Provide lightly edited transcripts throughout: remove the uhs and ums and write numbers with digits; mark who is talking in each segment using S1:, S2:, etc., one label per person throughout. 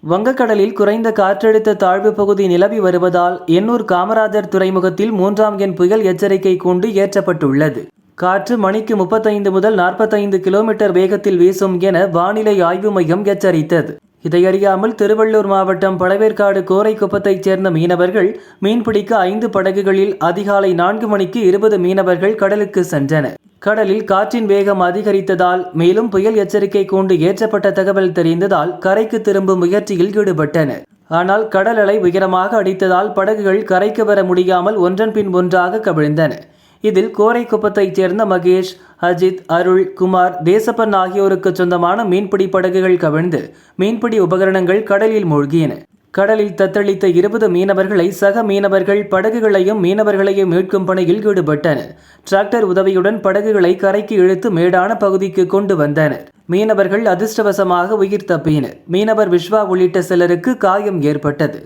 S1: வங்கக்கடலில் குறைந்த காற்றழுத்த தாழ்வு பகுதி நிலவி வருவதால் எண்ணூர் காமராஜர் துறைமுகத்தில் 3ஆம் எண் புயல் எச்சரிக்கை கூண்டு ஏற்றப்பட்டுள்ளது. காற்று மணிக்கு 35 முதல் 45 கிலோமீட்டர் வேகத்தில் வீசும் என வானிலை ஆய்வு மையம் எச்சரித்தது. இதையறியாமல் திருவள்ளூர் மாவட்டம் பழவேற்காடு கோரைக்குப்பத்தைச் சேர்ந்த மீனவர்கள் மீன்பிடிக்க 5 படகுகளில் அதிகாலை 4 மணிக்கு 20 மீனவர்கள் கடலுக்கு சென்றனர். கடலில் காற்றின் வேகம் அதிகரித்ததால் மேலும் புயல் எச்சரிக்கை கூண்டு ஏற்றப்பட்ட தகவல் தெரிந்ததால் கரைக்கு திரும்பும் முயற்சியில் ஈடுபட்டனர். ஆனால் கடல் அலை உயரமாக அடித்ததால் படகுகள் கரைக்கு வர முடியாமல் ஒன்றன் பின் ஒன்றாக கவிழ்ந்தன. இதில் கோரைக்குப்பத்தைச் சேர்ந்த மகேஷ், அஜித், அருள், குமார், தேசப்பன் ஆகியோருக்கு சொந்தமான மீன்பிடி படகுகள் கவிழ்ந்து மீன்பிடி உபகரணங்கள் கடலில் மூழ்கின. கடலில் தத்தளித்த 20 மீனவர்களை சக மீனவர்கள் படகுகளையும் மீனவர்களையும் மீட்கும் பணியில் ஈடுபட்டனர். டிராக்டர் உதவியுடன் படகுகளை கரைக்கு இழுத்து மேடான பகுதிக்கு கொண்டு வந்தனர். மீனவர்கள் அதிர்ஷ்டவசமாக உயிர் தப்பினர். மீனவர் விஸ்வா உள்ளிட்ட சிலருக்கு காயம் ஏற்பட்டது.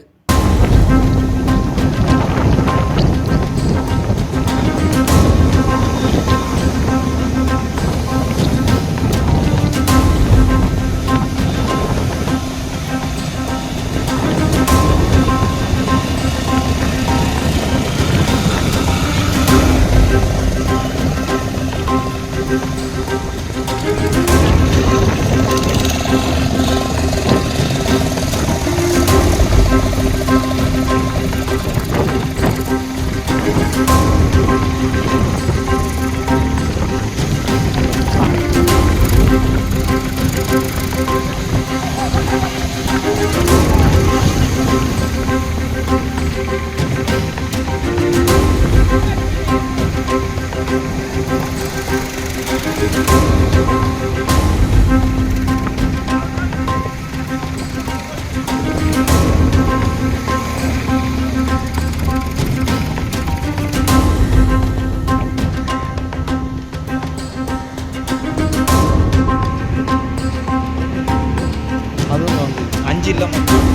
S2: அதுவும் 5 இல்லை மட்டும்.